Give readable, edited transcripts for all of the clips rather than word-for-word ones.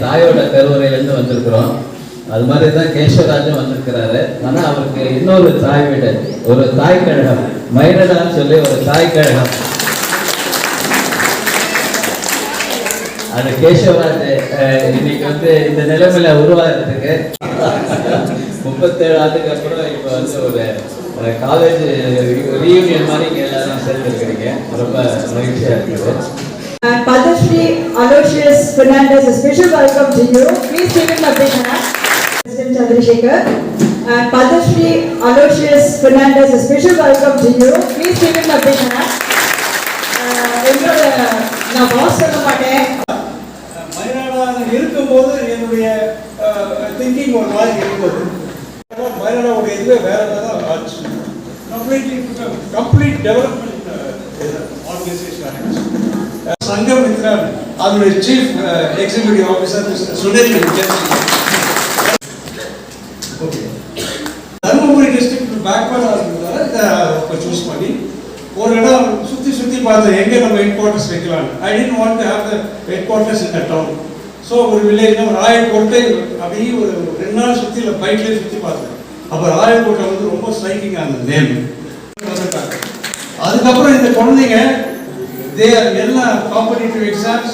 தாயோட கருவறையிலேருந்து வந்திருக்கிறோம். அது மாதிரி தான் கேசவராஜும் வந்திருக்கிறாரு. ஆனால் அவருக்கு இன்னொரு தாய் வீடு, ஒரு தாய் கழகம், மைனடான்னு சொல்லி ஒரு தாய் கழகம். அது கேசவராஜ் இன்னைக்கு வந்து இந்த நிலைமையில உருவாகிறதுக்கு 37 ஆண்டுக்கு அப்புறம் இப்போ வந்து ஒரு காலேஜ் ரீயூனியன் மாதிரி இங்கே எல்லாரும் சேர்ந்துருக்கிறீங்க. ரொம்ப மகிழ்ச்சியாக இருக்குது. Padashri Aloysius Fernandez, a special welcome to you. Please give him a big hand. President Chandrasekhar. And Padashri Aloysius Fernandez, a special welcome to you. Please give him a big hand. நான் pass சொல்ல மாட்டேன். மயிலாடாக இருக்கும்போது என்னுடைய thinking ஒரு மாதிரி இருந்தது. மயிலாடாவுடைய இதுவே வேற தான் ஆச்சு. Complete development organisation. சங்கம் இருக்கிறார், அதனுடைய chief executive officer Sunil Dharmapuri district பேக்வர்டாக இருக்கிறதால சூஸ் பண்ணி ஒரு இடம் சுற்றி பார்த்தேன் எங்கே நம்ம ஹெட் குவார்ட்டர்ஸ் வைக்கலான்னு. I didn't want to have the headquarters in the town. So ஒரு வில்லேஜ் ஒரு ராயக்கோட்டை அப்படியே ஒரு 2 நாள் சுற்றி இல்லை பைக்லேயே சுற்றி பார்த்தேன். அப்போ ராயக்கோட்டை வந்து ரொம்ப ஸ்ட்ரைக்கிங்காக இருந்தது நேம். அதுக்கப்புறம் இந்த குழந்தைங்க எல்லாம் காம்படிட்டிவ் எக்ஸாம்ஸ்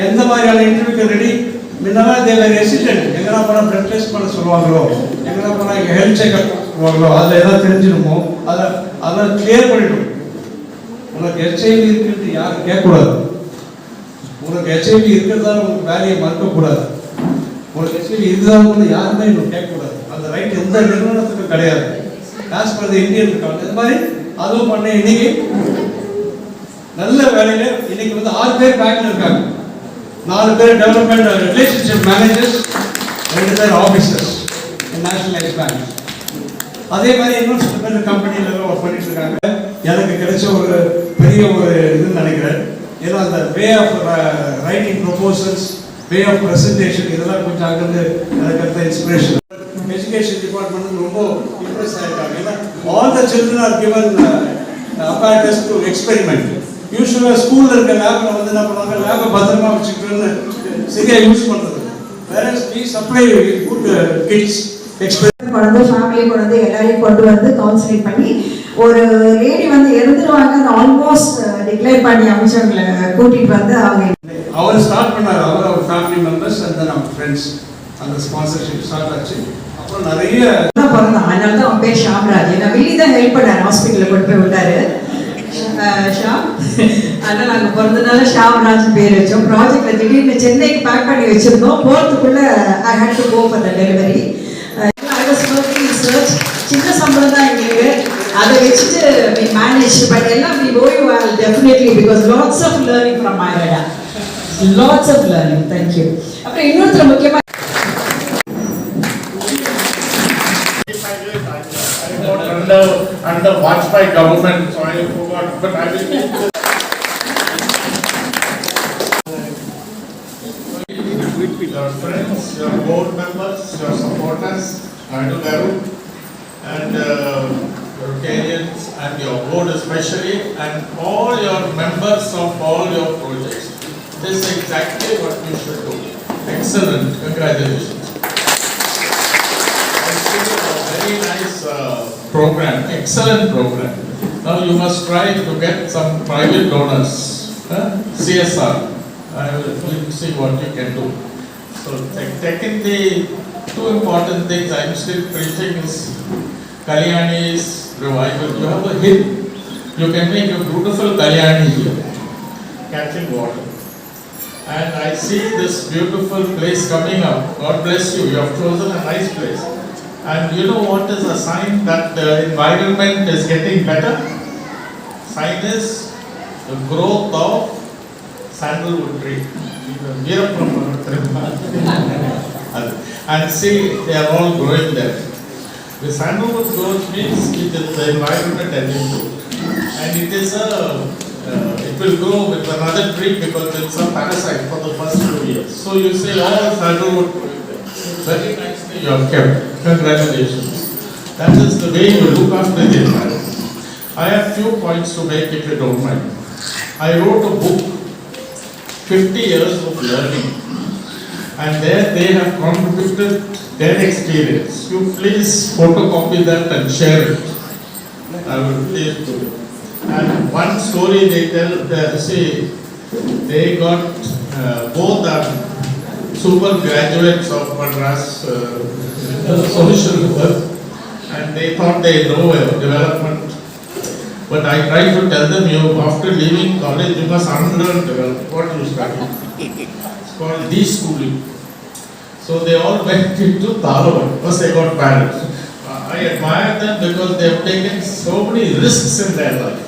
எந்த மாதிரியான இன்டர்வியூக்கு ரெடி. முன்னெல்லாம் தேவை ரெசிடென்ட் எங்கன்னா போனால் பிளட் டெஸ்ட் பண்ண சொல்லுவாங்களோ, எங்கன்னா போனால் இங்கே ஹெல்த் செக்அப் சொல்லுவாங்களோ, அதில் எதாவது தெரிஞ்சிருமோ அதெல்லாம் கிளியர் பண்ணிடும். உனக்கு ஹெச்ஐவி இருக்குன்னு யாரும் கேட்கக்கூடாது. உனக்கு ஹெச்ஐவி இருக்கிறதால உனக்கு வேலையை மறுக்கக்கூடாது. உனக்கு ஹெச்ஐவி இருக்குதான்னு யாருமே இன்னும் கேட்கக்கூடாது. அந்த ரைட் எந்த நிறுவனத்துக்கும் கிடையாது. ஆஸ் பர் த இந்தியன் இருக்காங்க. இது மாதிரி அதுவும் பண்ண இன்னைக்கு நல்ல வேலையில இன்னைக்கு வந்து 6 பேர் பேங்க்ல இருக்காங்க. 4 பேர் டெவலப்மெண்ட் ரிலேஷன்ஷிப் மேனேஜர்ஸ், 2 பேர் ஆஃபீஸர்ஸ் நேஷனலைஸ் பேங்க். அதே மாதிரி இன்னும் சில பேர் கம்பெனியில ஒர்க் பண்ணிட்டு இருக்காங்க. எனக்கு கிடைச்ச ஒரு பெரிய ஒரு இதுன்னு நினைக்கிறேன். ஏன்னா அந்த way of writing proposals, way of presentation இதெல்லாம் கொஞ்சம் அங்கிருந்து எனக்கு அந்த இன்ஸ்பிரேஷன். எஜுகேஷன் டிபார்ட்மெண்ட் ரொம்ப இம்ப்ரெஸ் ஆயிருக்காங்க. ஏன்னா all the children are given apparatus to experiment. யூஸ்வலாக ஸ்கூலில் இருக்க லேபில் வந்து என்ன பண்ணுவாங்க, லேபை பத்திரமா வச்சுக்கிட்டுன்னு சரியாக யூஸ் பண்ணுறது. வேற we supply good kits experiment. குழந்தை ஃபேமிலி குழந்தை எல்லாரையும் கொண்டு வந்து கவுன்சிலிங் பண்ணி ஒரு லேடி வந்து இறந்துருவாங்க ஆல்மோஸ்ட் டிக்ளேர் பண்ணி அமைச்சவங்களை கூட்டிகிட்டு வந்து அவர் ஸ்டார்ட் பண்ணார். அவர் ஃபேமிலி மெம்பர்ஸ் அண்ட் தென் அவர் ஃப்ரெண்ட்ஸ் அந்த ஸ்பான்சர்ஷிப் ஸ்டார்ட் ஆச்சு. அப்புறம் நிறைய பிறந்தான். அதனால தான் அவன் பேர் ஷாம்ராஜ். ஏன்னா வெளியே தான் ஹெல்ப் பண்ணார், ஹாஸ்பிட்டலில் கொண்டு போய் விட்டாரு ஷாம். அதனால் நாங்கள் பிறந்தனால ஷாம்ராஜ் பேர் வச்சோம். ப்ராஜெக்டில் திடீர்னு சென்னைக்கு பேக் பண்ணி வச்சுருந்தோம். போகிறதுக்குள்ளே I had to go for the delivery. Research சின்ன சம்பளம் தான் எங்களுக்கு, அதை வச்சுட்டு we manage. பட் எல்லாம் we go you well definitely because lots of learning from Mayurada. Lots of learning. Thank you. அப்புறம் இன்னொருத்தர் முக்கியமாக under Vajpayee government, so I forgot, but I will your friends, your board members, your supporters, Naidu Garu, and Rotarians, and your board especially, and all your members of all your projects. This is exactly what you should do. Excellent, congratulations. Very nice program, excellent program. Now you must try to get some private donors, CSR. I will see what you can do. So technically, 2 important things I am still preaching is Kalyani's revival. You have a hill. You can make a beautiful Kalyani here, catching water. And I see this beautiful place coming up. God bless you. You have chosen a nice place. And you know what is a sign that the environment is getting better? Sign is the growth of sandalwood tree. And see, they are all growing there. The sandalwood growth means it is the environment adding to. And it is it will grow with another tree because it's a parasite for the first 2 years. So you say all sandalwood growing there. Very nicely you have kept. Congratulations. That is the way you look after the environment. I have few points to make if you don't mind. I wrote a book, 50 years of learning. and there they have contributed their experience. You please photocopy that and share it. I will please do it. And one story they tell, they got both are super graduates of Madras social work, and they thought they know development. But I try to tell them, you after leaving college, you must unlearn what you studied. It's called de-schooling. So they all went into Thalawadi. First they got married. I admire them because they have taken so many risks in their life.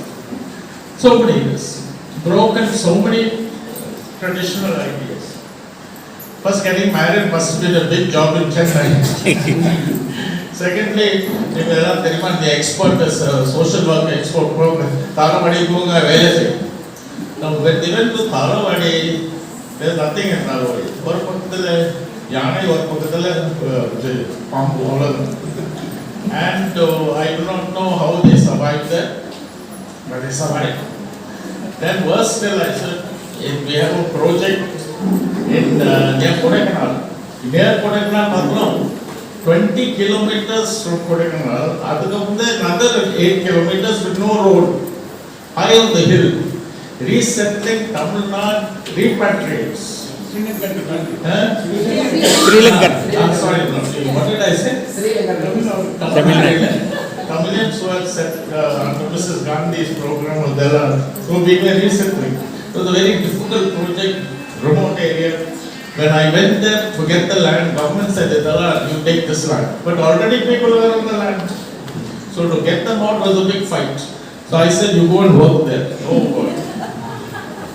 So many risks. Broken so many traditional ideas. First, getting married must have been a big job in Chennai. Secondly, the expert is a social work expert program. Thalawadi Gunga Velese. Now, when they went to Thalawadi, there is nothing in Thalawadi. One Pakatale, Yana, one Pakatale, Pampu, and I do not know how they survived there, but they survived. Then, worse still, I said, we have a project in near Kodaikanal. Near Kodaikanal, 20 kilometers from Kodaikanal, another 8 kilometers with no road, high on the hill. Resettling Tamil Nadu repatriates. Sri Lankan. I'm sorry, what did I say? Tamilians who had set under Mrs. Gandhi's program of Dela, who became resettling. It was a very difficult project, remote area. When I went there to get the land, government said, Dela, you take this land. But already people were on the land. So to get them out was a big fight. So I said, you go and work there. Oh God.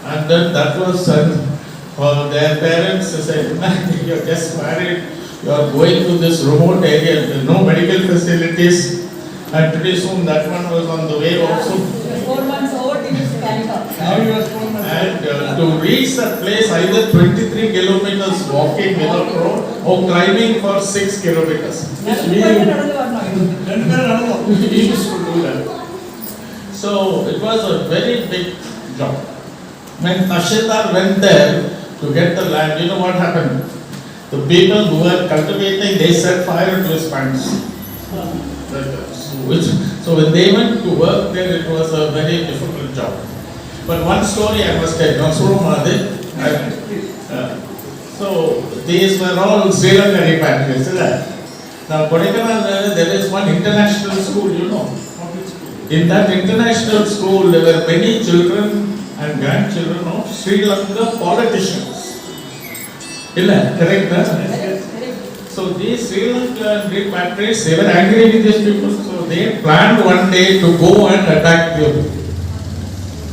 And then that was their parents said, you are just married, you are going to this remote area, there are no medical facilities, and pretty soon that one was on the way also. 4 months old, he was Calicut. And to reach that place, either 23 kilometers walking without road or climbing for 6 kilometers. We used to do that. So it was a very big job. When Tahsildar went there to get the land, you know what happened? The people who were cultivating, they set fire to his pants. So when they went to work there, it was a very difficult job. But one story I must tell, so these were all Sri Lankan repatriates. Now Kodaikanal, there is one international school, you know. In that international school, there were many children and grandchildren of Sri Lanka politicians. Correct? So these Sri Lankan repatriates, they were angry with these people, so they planned one day to go and attack them.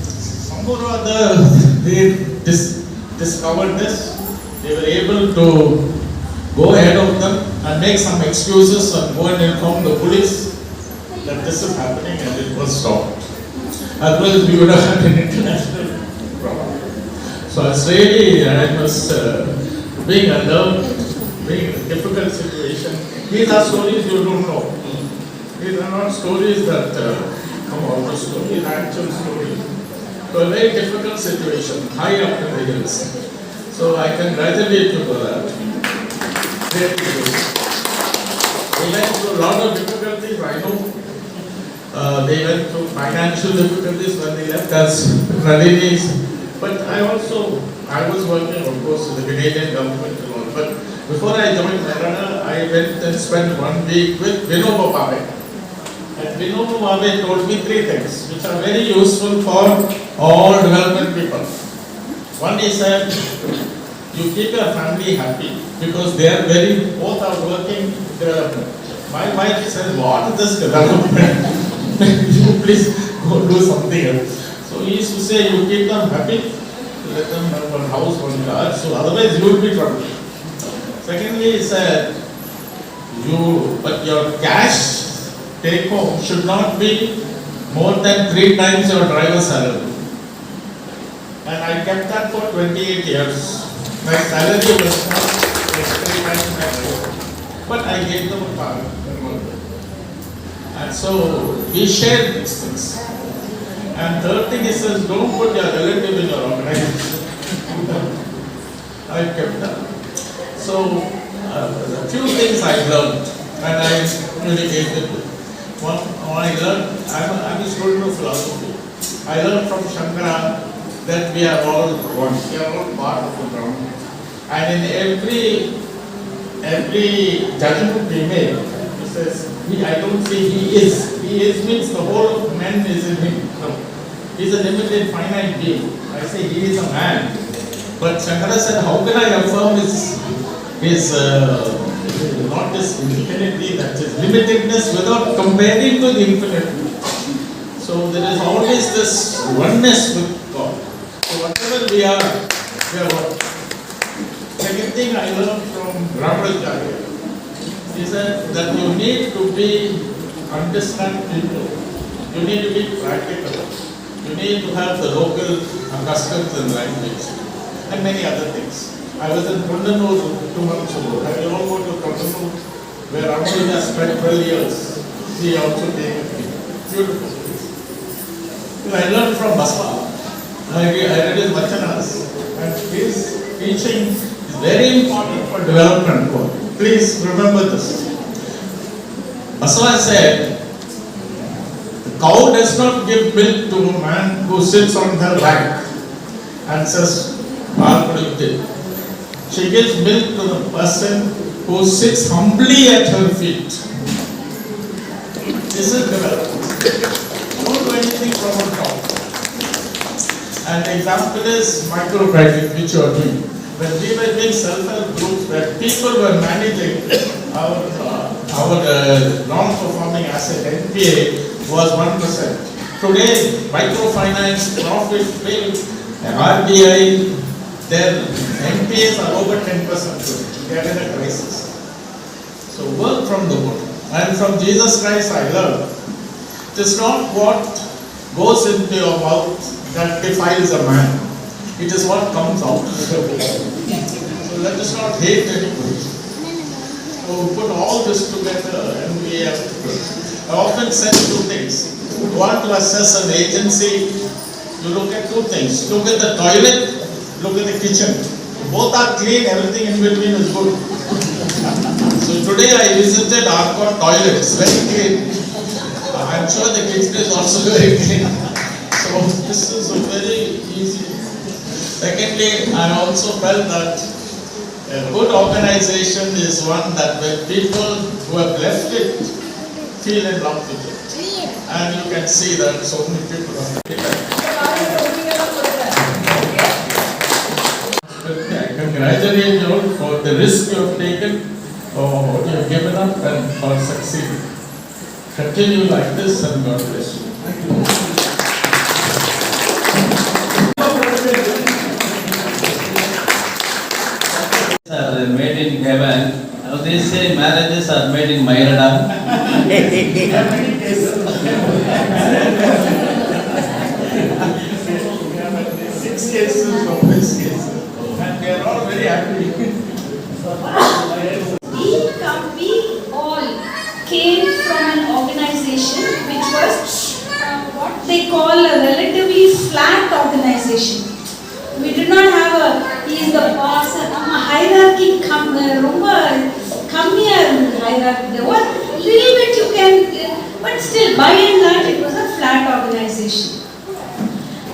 Somehow or other, they discovered this. They were able to go ahead of them and make some excuses and go and inform the police that this is happening, and it was stopped. Otherwise, we would have had an international problem. So it's really, I was being unnerved, being in a difficult situation. These are stories you don't know. These are not stories that come out of stories, these are actual stories. So a very difficult situation, high up in the hills. So I congratulate you for that. Very good. They went through a lot of difficulties, I know. They went through financial difficulties when they left us, Nalinis. But I was working, of course, with the Canadian government and all. But before I joined Narana, I went and spent 1 week with Vinoba Bhave. And Vinoba Bhave told me 3 things, which are very useful for all development people. One is that you keep your family happy because they are both are working development. My wife says, what is this development? You please go do something else. So he used to say, you keep them happy, let them have one house, one car, so otherwise you will be trouble. Secondly, he said, but your cash take home should not be more than 3 times your driver's salary. And I kept that for 28 years. My salary was not 3 times my driver. But I gave them a car. And so we shared these things. And third thing he says, don't put your relative in your organization. I kept that. So, a few things I learned and I communicated with. One I learned, I'm a student of philosophy. I learned from Shankara that we are all one, we are all part of the Brahman. And in every judgment we make, he says, I don't say he is. He is means the whole of man is in him. No. He is a limited, finite being. I say he is a man. But Shankara said, how can I affirm his not this infinity, that is limitedness without comparing to the infinite. So there is always this oneness with God. So whatever we are one. Second thing I learned from Ramanujacharya is that you need to understand people. You need to be practical. You need to have the local customs and language and many other things. I was in Kundanur 2 months ago. I will all go to Kundanur where Ramanuja spent 12 years. He also came with me. Beautiful place. Well, I learned from Basma. I read his Vachanas. And his teaching is very important for development work. Please remember this. Basma said, the cow does not give milk to a man who sits on her back and says, she gives milk to the person who sits humbly at her feet. This is development. Don't do anything from on top. And the example is microcredit, which you are doing. When we were doing self-help groups, where people were managing our non-performing asset, NPA, was 1%. Today, microfinance, profit, pay, RBI, their NPAs are over 10% today. They are in a crisis. So work from the Buddha. And from Jesus Christ I learned, it is not what goes into your mouth that defiles a man. It is what comes out. So let us not hate anybody. So put all this together and we have to. I often said 2 things. You want to assess an agency, you look at 2 things. Look at the toilet, look at the kitchen. Both are clean, everything in between is good. So today I visited Arcot toilets, very clean. I'm sure the kitchen is also very clean. So this is a very easy. Secondly, I also felt that a good organization is one that when people who have left it feel in love with it. And you can see that so many people are. I congratulate you for the risk you have taken, for what you have given up, and for succeeding. Continue like this, and God bless you. Thank you. Are made in heaven. Now they say marriages are made in Mayrada. 6 cases from this case. And they are all very happy. We all came from an organization which was what they call a relatively flat organization. We did not have he is the boss, a hierarchy, hierarchy. There was little bit you can, but still by and large it was a flat organization.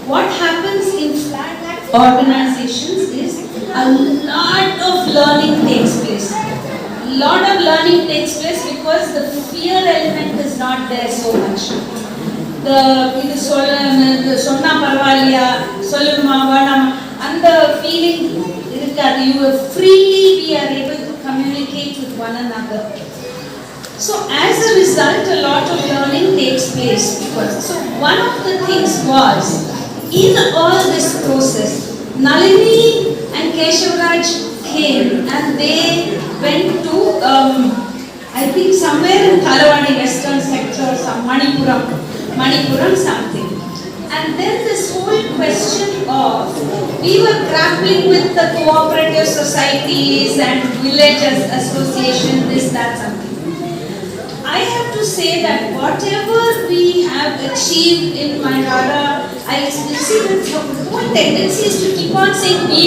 What happens in flat organizations is a lot of learning takes place. Lot of learning takes place because the fear element is not there so much. And the feeling is that we are able to communicate with one another. So as a result, a lot of learning takes place. So one of the things was, in all this process, Nalini and Keshavraj came and they went to, I think somewhere in Thalawadi, western sector, some Manipuram something. And then this whole question of, we were grappling with the cooperative societies and village association, this, that, something. I have to say that whatever we have achieved in Mayurada I see that the whole tendency is to keep on saying we,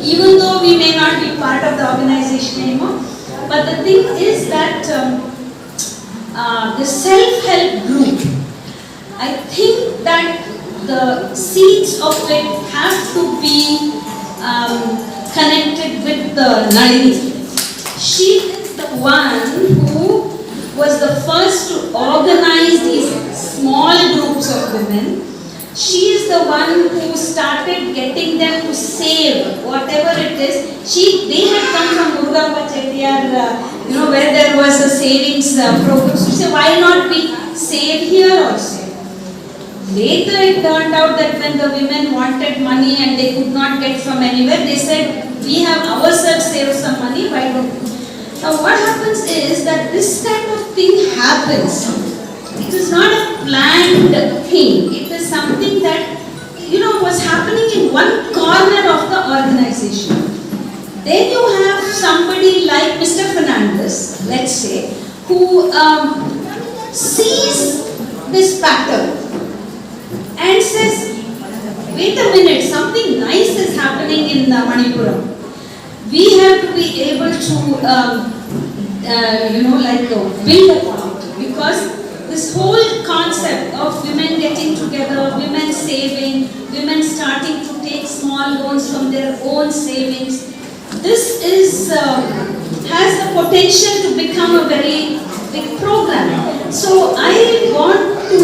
even though we may not be part of the organization anymore. But the thing is that the self-help group, I think that the seeds of it have to be connected with the Nalini. She is the one who was the first to organize these small groups of women. She is the one who started getting them to save whatever it is. They had come from Murugappa Chettiar, where there was a savings program. So she said, why not we save here also? Later it turned out that when the women wanted money and they could not get from anywhere, they said, we have ourselves saved some money, why don't we? Now what happens is that this kind of thing happens. It is not a planned thing. It is something that, was happening in one corner of the organization. Then you have somebody like Mr. Fernandez, let's say, who sees this pattern and says, wait a minute, something nice is happening in Manipuram. We have to be able to, build upon it, because this whole concept of women getting together, women saving, women starting to take small loans from their own savings, this is has the potential to become a very big program. So I want to,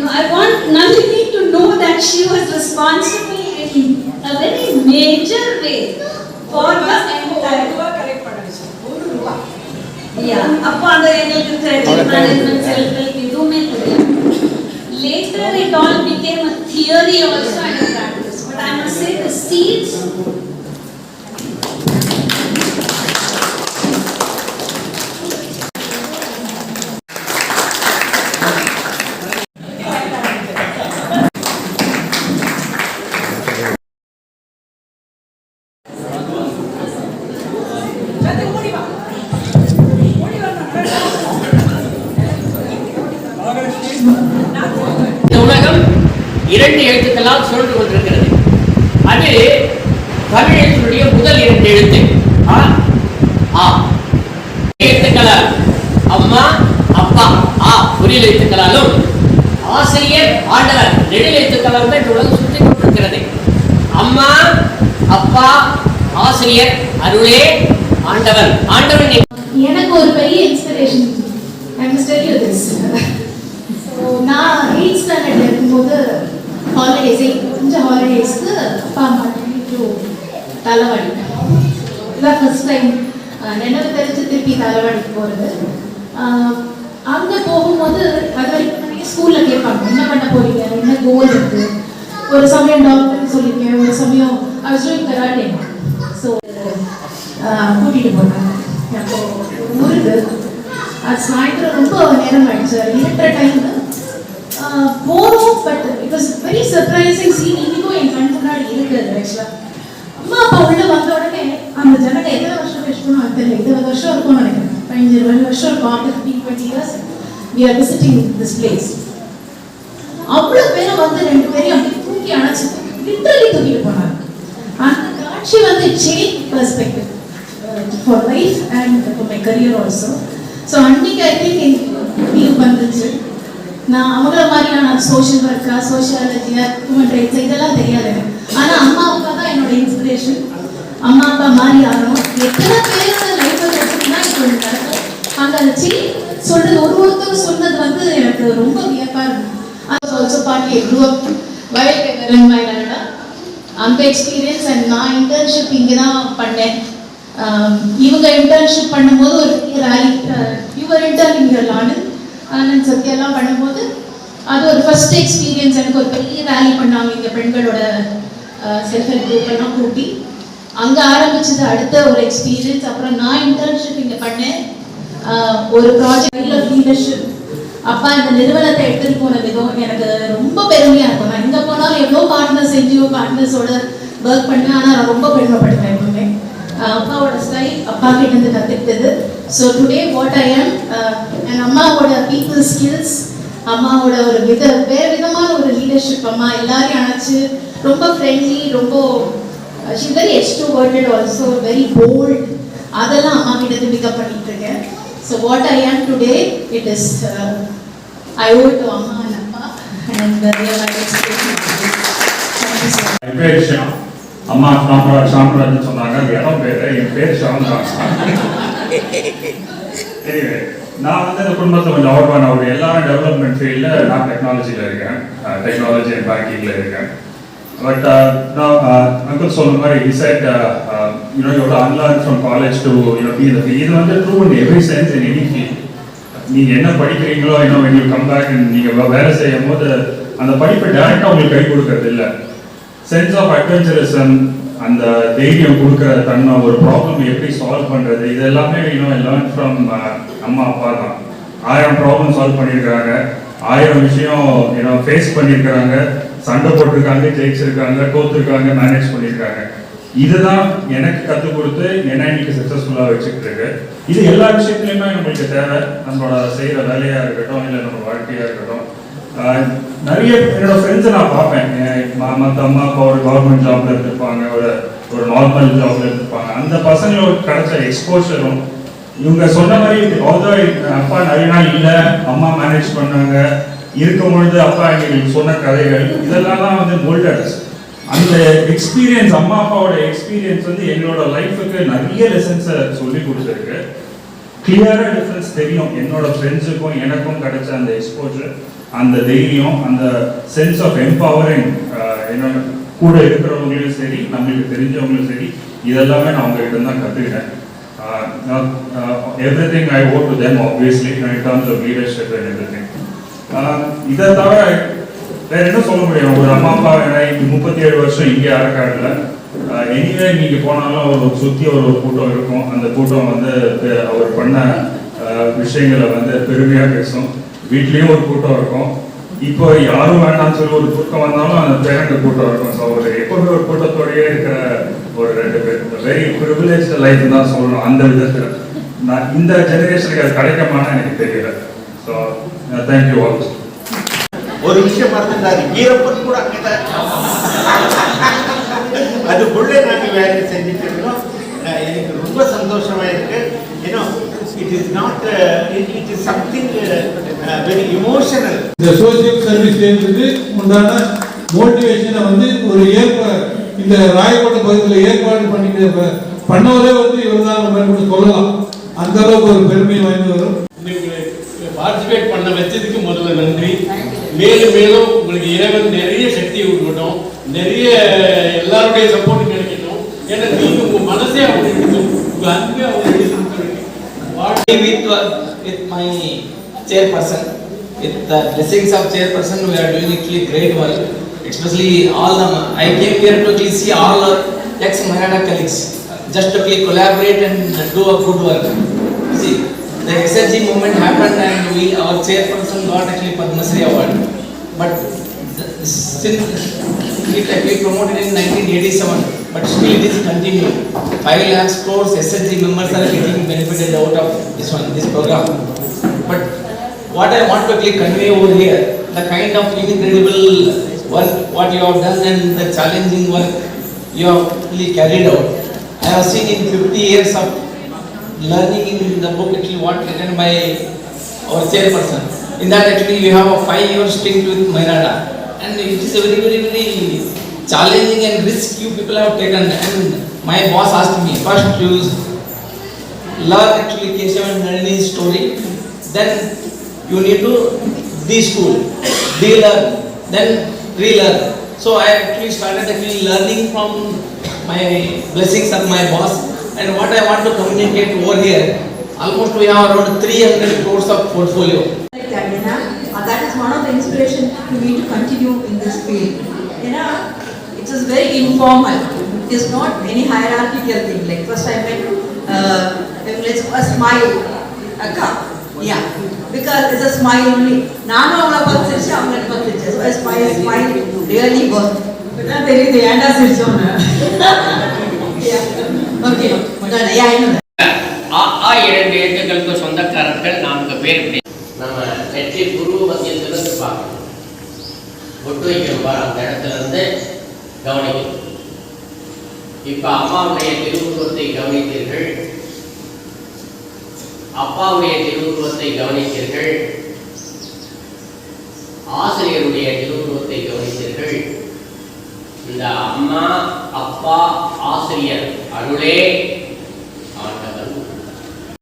I want Nalini to know that she was responsible in a very major way for the entire. Yeah, upon the credit management, self-help, later it all became a theory also and a practice. But I must say the seeds. இந்த உலகம் இரண்டு எழுத்துக்களால் சுழன்று கொண்டிருக்கிறது. அது தமிழ் எழுத்தினுடைய முதல் இரண்டு எழுத்து ஆ ஆ. எழுத்துக்களால் அம்மா அப்பா ஆ குறில் எழுத்துக்களாலும், ஆசிரியர் ஆண்டவர் நெடில் எழுத்துக்களால் தான் இந்த உலகம் சுற்றி கொண்டிருக்கிறது. அம்மா அப்பா ஆசிரியர் அருளே ஆண்டவன். ஆண்டவன் எனக்கு ஒரு பெரிய inspiration. I must tell you this. நான் 8th ஸ்டாண்டர்ட்ல இருக்கும்போது கொஞ்சம் ஹாலிடேஸ்க்கு அப்பா அம்மா தலைவாடி. இதான் ஃபர்ஸ்ட் டைம் நினைவு தெரிஞ்சு திருப்பி தலைவாடிக்கு போகிறது. அங்கே போகும்போது அது வரைக்கும் ஸ்கூலில் கேட்பாங்க, என்ன பண்ண போறீங்க, என்ன கோல் இருக்குது. ஒரு சமயம் டாக்டர்னு சொல்லியிருக்கேன், ஒரு சமயம் I was doing karate. So கூட்டிகிட்டு போனாங்க. அப்போ ஊருக்கு அது சாயந்தரம் ரொம்ப நேரம் ஆயிடுச்சு, இருக்கிற டைம் போகிறோம். But it was very surprising scene. இன்னைக்கும் என் கண் முன்னாடி இருக்குது. ஆக்சுவலாக அம்மா அப்பா உள்ள வந்த உடனே அந்த ஜனங்க எத்தனை வருஷம் பேசணும் அது தெரியல, 20 வருஷம் இருக்கும்னு நினைக்கிறேன், 15-20 வருஷம் இருக்கும். After 15-20 years we are visiting this place. அவ்வளோ பேரும் வந்து 2 பேரையும் அப்படி தூக்கி அணைச்சி லிட்டரலி தூக்கிட்டு போனாங்க. அந்த காட்சி வந்து change perspective for life and for my career also. So அன்னைக்கு ஐ திங்க் எனக்கு வந்துச்சு. நான் அவங்கள மாதிரியான சோஷியல் ஒர்க்கா, சோஷியாலஜியா, ஹியூமன் ரைட்ஸ் இதெல்லாம் தெரியாது. ஆனால் அம்மா அப்பா தான் என்னோட இன்ஸ்பிரேஷன். அம்மா அப்பா மாதிரி ஆகணும். எத்தனை பேரோட லைஃப் வச்சுன்னா இப்போ நடக்கும். அந்த சேஞ்ச் சொல்றது ஒருத்தர் சொன்னது வந்து எனக்கு ரொம்ப வியப்பா இருக்கும். Also party I grew up while they were in my Canada. அந்த எக்ஸ்பீரியன்ஸ் அண்ட் நான் இன்டர்ன்ஷிப் இங்கே தான் பண்ணேன். இவங்க இன்டர்ன்ஷிப் பண்ணும்போது ஒரு ரேலி, யுவர் இன்டர்ன் ஆனந்த் சத்யாலாம் பண்ணும்போது அது ஒரு ஃபர்ஸ்ட் எக்ஸ்பீரியன்ஸ். எனக்கு ஒரு பெரிய ரேலி பண்ணாங்க இங்கே பெண்களோட செல்ஃப் ஹெல்ப் குரூப் எல்லாம் கூட்டி. அங்கே ஆரம்பிச்சது அடுத்த ஒரு எக்ஸ்பீரியன்ஸ். அப்புறம் நான் இன்டர்ன்ஷிப் இங்கே பண்ணேன். ஒரு ப்ராஜெக்ட் ஆஃப் லீடர்ஷிப். அப்பா இந்த நிறுவனத்தை எடுத்துகிட்டு போன விதம் எனக்கு ரொம்ப பெருமையாக இருக்கும். நான் எங்கே போனாலும் எவ்வளோ பார்ட்னர்ஸ் என்ஜிஓ பார்ட்னர்ஸோட ஒர்க் பண்ணேன். ஆனால் நான் ரொம்ப பெருமைப்படுவேன் எப்பவுமே. அப்பாவோட ஸ்டைல் அப்பா கிட்டேருந்து கற்றுக்கிட்டது. ஸோ டுடே வாட் ஐ ஆம், என் அம்மாவோட பீப்புள் ஸ்கில்ஸ், அம்மாவோட ஒரு வேற விதமான ஒரு லீடர்ஷிப். அம்மா எல்லாரையும் அணைச்சு ரொம்ப ஃப்ரெண்ட்லி, ரொம்ப she very extroverted, also very bold. அதெல்லாம் அம்மா கிட்ட இருந்து பிக்கப் பண்ணிட்டு இருக்கேன். So what I am today, it is I owe to amma and appa and என் பேர் ஷாம். அம்மா சாம்ராஜ் சொன்னாங்க, இடம் பேரு, என் பேர் ஷாம்ராஜ். நான் வந்து இந்த குடும்பத்தில் கொஞ்சம் அவார்ட் நான் ஒரு எல்லாரும் டெவலப்மெண்ட் ஃபீல்டில் நான் டெக்னாலஜியில் இருக்கேன், டெக்னாலஜி அண்ட் பேங்கிங்கில் இருக்கேன். பட் நான் அங்கிள் சொன்ன மாதிரி he said you know you have to unlearn from college to you know be in the field. இது வந்து true in every sense in any field. நீங்கள் என்ன படிக்கிறீங்களோ இன்னும் when you come back and நீங்கள் வேலை செய்யும் போது அந்த படிப்பை டேரெக்டாக உங்களுக்கு கை கொடுக்கறது இல்லை. சென்ஸ் ஆஃப் அட்வென்ச்சரிசம், அந்த தைரியம் கொடுக்குற தன்மை, ஒரு ப்ராப்ளம் எப்படி சால்வ் பண்ணுறது, இது எல்லாமே லேர்ன் ஃப்ரம் அம்மா அப்பா தான். 1000 ப்ராப்ளம் சால்வ் பண்ணியிருக்கிறாங்க, 1000 விஷயம் ஃபேஸ் பண்ணியிருக்கிறாங்க, சண்டை போட்டிருக்காங்க, ஜெயிச்சிருக்காங்க, தோத்துருக்காங்க, மேனேஜ் பண்ணியிருக்காங்க. இதுதான் எனக்கு கற்றுக் கொடுத்து என்ன இன்னைக்கு சக்ஸஸ்ஃபுல்லாக வச்சுக்கிட்டு இருக்கு. இது எல்லா விஷயத்துலையுமே நம்மளுக்கு தேவை. நம்மளோட செய்கிற வேலையாக இருக்கட்டும், இல்லை நம்ம வாழ்க்கையாக இருக்கட்டும். நிறைய என்னோட ஃப்ரெண்ட்ஸை நான் பார்ப்பேன், மற்ற அம்மா அப்பா ஒரு கவர்மெண்ட் ஜாப்ல இருந்திருப்பாங்க, ஒரு நார்மல் ஜாப்ல இருந்திருப்பாங்க. அந்த பசங்களோட கிடைச்ச எக்ஸ்போஷரும் இவங்க சொன்ன மாதிரி அப்பா நிறைய நாள் இல்லை, அம்மா மேனேஜ் பண்ணாங்க, இருக்கும் பொழுது அப்பா எங்களுக்கு சொன்ன கதைகள், இதெல்லாம் தான் வந்து மோல்டர்ஸ். அந்த எக்ஸ்பீரியன்ஸ், அம்மா அப்பாவோட எக்ஸ்பீரியன்ஸ் வந்து எங்களோட லைஃபுக்கு நிறைய லெசன்ஸை சொல்லி கொடுத்துருக்கு. கிளியரா டிஃபரன்ஸ் தெரியும் என்னோட ஃப்ரெண்ட்ஸுக்கும் எனக்கும் கிடைச்ச அந்த எக்ஸ்போஜர், அந்த தைரியம், அந்த சென்ஸ் ஆஃப் எம்பவரிங். என்னோட கூட இருக்கிறவங்களும் சரி, நம்மளுக்கு தெரிஞ்சவங்களும் சரி, இதெல்லாமே நான் உங்ககிட்ட தான் கற்றுக்கிட்டேன். everything I owe to them obviously in terms of leadership and everything. இதை தவிர வேற என்ன சொல்ல முடியும்? ஒரு அம்மா அப்பா 37 வருஷம் இங்கே ஆரக்காடில் எனிவே நீங்கள் போனாலும் அவர் சுற்றி ஒரு கூட்டம் இருக்கும். அந்த கூட்டம் வந்து அவர் பண்ண விஷயங்களை வந்து பெருமையாக பேசும். வீட்லேயும் ஒரு கூட்டம் இருக்கும். இப்போ யாரும் வேண்டாம்னு சொல்லி ஒரு கூட்டம் வந்தாலும் அந்த பேரண்ட் கூட்டம் இருக்கும். ஸோ ஒரு எப்போதுமே ஒரு கூட்டத்தோடையே இருக்கிற ஒரு 2 பேர் வெரி ப்ரிவிலேஜ் லைஃப் தான் சொல்லணும். அந்த விதத்தில் நான் இந்த ஜெனரேஷனுக்கு அது கிடைக்குமான்னு எனக்கு தெரியல. So thank you all. ஒரு விஷயம் மறந்துட்டாரு, ஈரப்பன் கூட அங்கதான். அதுக்குள்ளே நாங்கள் வேலை செஞ்சுட்டு இருக்கோம். எனக்கு ரொம்ப சந்தோஷமா இருக்கு. ஏன்னா it is not it is something very emotional. இந்த சோசியல் சர்வீஸ் என்பது உண்டான மோட்டிவேஷனை வந்து ஒரு இந்த ராயக்கோட்டை பகுதியில் ஏற்பாடு பண்ணவரே வந்து இவர்தான் சொல்லலாம். அந்த அளவுக்கு ஒரு பெருமை வாய்ந்து வரும். பார்ட்டிசிபேட் பண்ண வச்சதுக்கு முதல்ல நன்றி. மேலும் மேலும் உங்களுக்கு இறைவன் நிறைய சக்தியை கொடுக்கட்டும், நிறைய எல்லாருடைய சப்போர்ட் கிடைக்கட்டும். ஏன்னா நீங்க உங்க மனசே அவங்க எடுக்கணும், உங்க அன்பே அவங்க எடுக்கணும். With my chairperson, with the blessings of chairperson, we are doing actually great work. Especially all the I came here to actually see all our ex-Mairada colleagues, just to actually collaborate and do a good work. See, the SSG movement happened and our chairperson got actually Padma Shri award. But since it actually promoted in 1987, but still it is continuing. 5 lakh crores SSG members are getting benefited out of this program. But what I want to actually convey over here, the kind of incredible work what you have done and the challenging work you have really carried out. I have seen in 50 years of learning in the book actually what written by our chairperson. In that actually we have a 5-year stint with Mairada, and it is a very challenging and risk you people have taken. And my boss asked me, first you learn actually Keshav and Nalini's story, then you need to de-school, de-learn, then relearn. So I actually started actually learning from my blessings of my boss. And what I want to communicate over here, almost we have around 300 crores of portfolio. Like that, that is one of the inspiration to me to continue in this field. It is very informal. It is not any hierarchical thing. Like first I met, let's a smile, yeah, because it's a smile only. Nanu avla pathirchu, avanga pathirchu. So a smile really works. But I tell you the end of it, yeah. Okay, yeah, I know that. இரண்டு எழுத்துக்களுக்கு சொந்தக்காரர்கள் 4 பேர். நம்ம நெற்றி புருவ மத்தியத்திலிருந்து பார்க்கணும். ஒட்டு வைக்கணும் பாரு, அந்த இடத்துல இருந்து கவனிக்கணும். இப்ப அம்மாவுடைய திருவுருவத்தை கவனித்தீர்கள், அப்பாவுடைய திருவுருவத்தை கவனித்தீர்கள், ஆசிரியருடைய திருவுருவத்தை கவனித்தீர்கள். இந்த அம்மா, அப்பா, ஆசிரியர் அருளே